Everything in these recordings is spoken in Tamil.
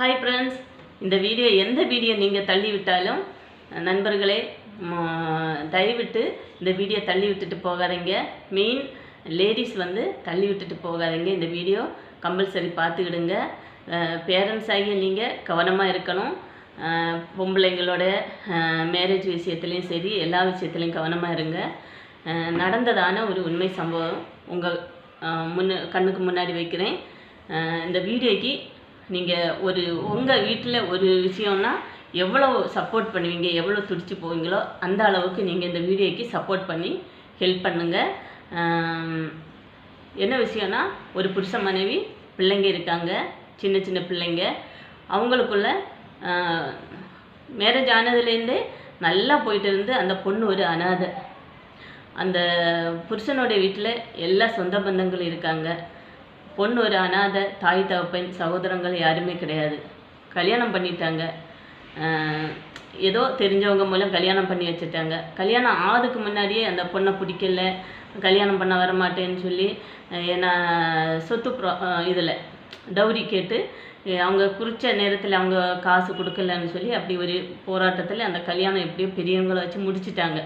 ஹாய் ஃப்ரெண்ட்ஸ், இந்த வீடியோ எந்த வீடியோ நீங்கள் தள்ளி விட்டாலும் நண்பர்களே தயவிட்டு இந்த வீடியோ தள்ளி விட்டுட்டு போகாதீங்க. மெயின் லேடிஸ் தள்ளி விட்டுட்டு போகாதீங்க. இந்த வீடியோ கம்பல்சரி பார்த்துக்கிடுங்க. பேரண்ட்ஸ் ஆகிய நீங்கள் கவனமாக இருக்கணும். பொம்பளைங்களோட மேரேஜ் விஷயத்துலேயும் சரி, எல்லா விஷயத்துலேயும் கவனமாக இருங்க. நடந்ததான ஒரு உண்மை சம்பவம் உங்கள் கண்ணுக்கு முன்னாடி வைக்கிறேன். இந்த வீடியோக்கு நீங்கள் உங்கள் வீட்டில் ஒரு விஷயம்னா எவ்வளோ சப்போர்ட் பண்ணுவீங்க, எவ்வளோ துடிச்சு போவீங்களோ அந்த அளவுக்கு நீங்கள் இந்த வீடியோக்கு சப்போர்ட் பண்ணி ஹெல்ப் பண்ணுங்கள். என்ன விஷயம்னா, ஒரு புருஷ மனைவி பிள்ளைங்க இருக்காங்க, சின்ன சின்ன பிள்ளைங்க. அவங்களுக்குள்ள மேரேஜ் ஆனதுலேருந்தே நல்லா போயிட்டு இருந்து அந்த பொண்ணு ஒரு அனாதை. அந்த புருஷனுடைய வீட்டில் எல்லா சொந்த பந்தங்களும் இருக்காங்க. பொண்ணு ஒரு அனாதை, தாய் தகப்பன் சகோதரங்கள் யாருமே கிடையாது. கல்யாணம் பண்ணிட்டாங்க, ஏதோ தெரிஞ்சவங்க மூலம் கல்யாணம் பண்ணி வச்சுட்டாங்க. கல்யாணம் ஆகுதுக்கு முன்னாடியே அந்த பொண்ணை பிடிக்கல, கல்யாணம் பண்ண வரமாட்டேன்னு சொல்லி ஏன்னா சொத்து இதில் டவுரி கேட்டு அவங்க குறித்த நேரத்தில் அவங்க காசு கொடுக்கலன்னு சொல்லி அப்படி ஒரு போராட்டத்தில் அந்த கல்யாணம் எப்படியோ பெரியவங்களை வச்சு முடிச்சிட்டாங்க.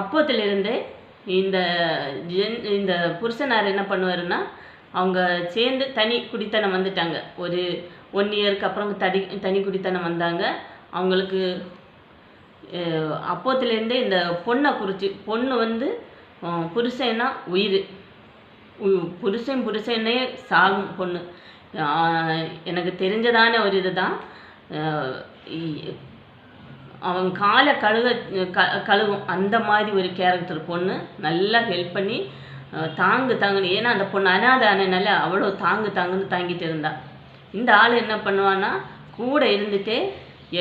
அப்போத்திலிருந்தே இந்த புருஷனார் என்ன பண்ணுவாருன்னா, அவங்க சேர்ந்து தனி குடித்தனம் வந்துட்டாங்க. ஒரு 1 இயருக்கு அப்புறம் தனி குடித்தனம் வந்தாங்க. அவங்களுக்கு அப்போத்திலேருந்தே இந்த பொண்ணை குறித்து, பொண்ணு புருஷன்னா உயிர், புருஷனே சாகும் பொண்ணு. எனக்கு தெரிஞ்சதான ஒரு இதுதான், அவன் காலை கழுவும் அந்த மாதிரி ஒரு கேரக்டர் பொண்ணு. நல்லா ஹெல்ப் பண்ணி தாங்குன்னு, ஏன்னா அந்த பொண்ணு அனாதானனால அவ்வளோ தாங்குன்னு தாங்கிட்டு இருந்தா. இந்த ஆள் என்ன பண்ணுவான்னா, கூட இருந்துகிட்டே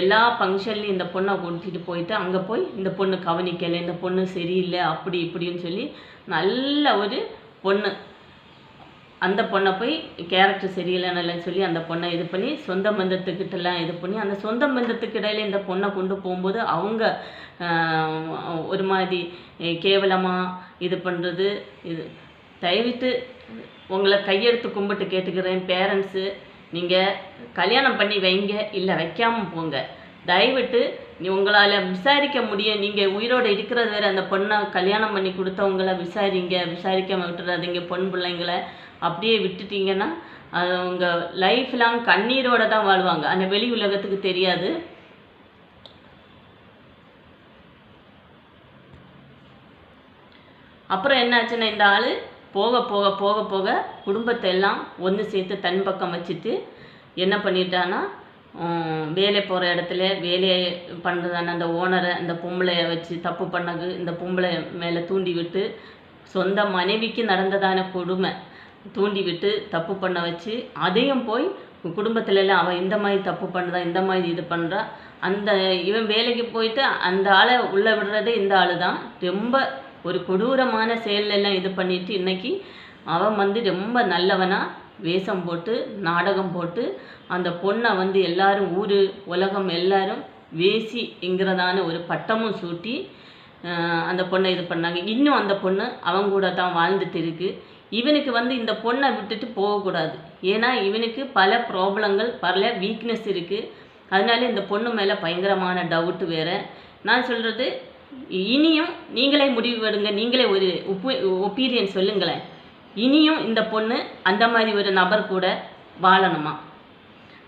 எல்லா ஃபங்க்ஷன்லையும் இந்த பொண்ணை கூட்டிகிட்டு போயிட்டு அங்கே போய் இந்த பொண்ணு கவனிக்கலை, இந்த பொண்ணு சரியில்லை, அப்படி இப்படின்னு சொல்லி நல்ல ஒரு பொண்ணு. அந்த பொண்ணை போய் கேரக்டர் சரியில்லைன்னு சொல்லி அந்த பொண்ணை இது பண்ணி சொந்த பந்தத்துக்கிட்டலாம் இது பண்ணி, அந்த சொந்த பந்தத்துக்கு இடையில இந்த பொண்ணை கொண்டு போகும்போது அவங்க ஒரு மாதிரி கேவலமாக இது பண்ணுறது. இது தயவிட்டு உங்களை கையெடுத்து கும்பிட்டு கேட்டுக்கிறேன். பேரண்ட்ஸு, நீங்கள் கல்யாணம் பண்ணி வைங்க, இல்லை வைக்காமல் போங்க. தயவிட்டு உங்களால் விசாரிக்க முடியும், நீங்கள் உயிரோடு இருக்கிறது வேறு. அந்த பொண்ணை கல்யாணம் பண்ணி கொடுத்தவங்கள விசாரிக்காமல் விட்டுறாதீங்க. பொன் பிள்ளைங்களை அப்படியே விட்டுட்டிங்கன்னா அது அவங்க லைஃப் லாங் கண்ணீரோடு தான் வாழ்வாங்க. அந்த வெளி உலகத்துக்கு தெரியாது. அப்புறம் என்னாச்சுன்னா, இந்த ஆள் போக போக போக போக குடும்பத்தை எல்லாம் ஒன்று சேர்த்து தன் பக்கம் வச்சுட்டு என்ன பண்ணிட்டான்னா, வேலை போகிற இடத்துல வேலையை பண்ணுறதான அந்த ஓனரை, அந்த பொம்பளையை வச்சு தப்பு பண்ணது இந்த பொம்பளை மேலே தூண்டி விட்டு, சொந்த மனைவிக்கு நடந்ததான கொடுமை தூண்டி விட்டு தப்பு பண்ண வச்சு, அதையும் போய் குடும்பத்துலலாம் அவள் இந்த மாதிரி தப்பு பண்ணுறா, இந்த மாதிரி இது பண்ணுறா. அந்த இவன் வேலைக்கு போயிட்டு அந்த ஆளை உள்ளே விடுறதே இந்த ஆள் தான். ரொம்ப ஒரு கொடூரமான செயலெல்லாம் இது பண்ணிட்டு இன்றைக்கி அவன் ரொம்ப நல்லவனாக வேஷம் போட்டு நாடகம் போட்டு அந்த பொண்ணை எல்லாரும் ஊர் உலகம் எல்லாரும் வேசிங்கிறதான ஒரு பட்டமும் சூட்டி அந்த பொண்ணை இது பண்ணாங்க. இன்னும் அந்த பொண்ணு அவங்க கூட தான் வாழ்ந்துட்டு இருக்கு. இவனுக்கு இந்த பொண்ணை விட்டுட்டு போகக்கூடாது. ஏன்னா இவனுக்கு பல ப்ராப்ளங்கள், பல வீக்னஸ் இருக்குது. அதனால இந்த பொண்ணு மேலே பயங்கரமான டவுட்டு வேறு. நான் சொல்கிறது, இனியும் நீங்களே முடிவு எடுங்க, நீங்களே ஒரு ஒப்பீனியன் சொல்லுங்களேன். இனியும் இந்த பொண்ணு அந்த மாதிரி ஒரு நபர் கூட வாழணுமா?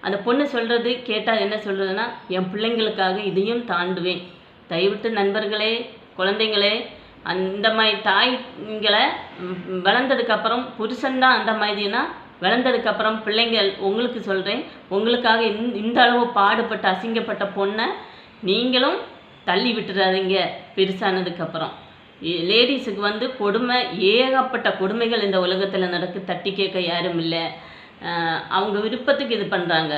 அந்த பொண்ணு சொல்கிறது கேட்டால் என்ன சொல்கிறதுனா, என் பிள்ளைங்களுக்காக இதையும் தாண்டுவேன். தயவிட்டு நண்பர்களே, குழந்தைங்களே, அந்த மாதிரி தாய்களை வளர்ந்ததுக்கப்புறம் புருஷன்தான் அந்த மாதிரினா, வளர்ந்ததுக்கப்புறம் பிள்ளைங்கள் உங்களுக்கு சொல்கிறேன், உங்களுக்காக இந்த அளவு பாடுபட்டு அசிங்கப்பட்ட பொண்ணை நீங்களும் தள்ளி விட்டுறாதீங்க. பெருசானதுக்கப்புறம் லேடிஸுக்கு கொடுமை, ஏகப்பட்ட கொடுமைகள் இந்த உலகத்தில் நடக்கு. தட்டி கேட்க யாரும் இல்லை. அவங்க விருப்பத்துக்கு இது பண்ணுறாங்க.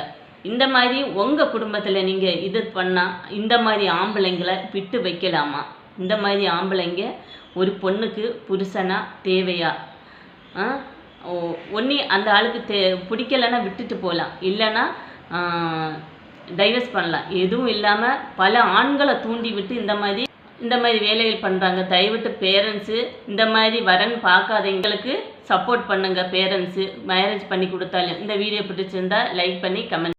இந்த மாதிரி உங்கள் குடும்பத்தில் நீங்கள் இது பண்ணால் இந்த மாதிரி ஆம்பளைங்களை விட்டு வைக்கலாமா? இந்த மாதிரி ஆம்பளைங்க ஒரு பொண்ணுக்கு புருஷனா தேவையா? ஒன்றி அந்த ஆளுக்கு பிடிக்கலைன்னா விட்டுட்டு போகலாம், இல்லைன்னா டைவர்ஸ் பண்ணலாம். எதுவும் இல்லாமல் பல ஆண்களை தூண்டி விட்டு இந்த மாதிரி வேலைகள் பண்ணுறாங்க. தயவிட்டு பேரண்ட்ஸு இந்த மாதிரி வரன் பார்க்காதவங்களுக்கு சப்போர்ட் பண்ணுங்கள் பேரண்ட்ஸு. மேரேஜ் பண்ணி கொடுத்தாலும் இந்த வீடியோ பிடிச்சிருந்தா லைக் பண்ணி கமெண்ட்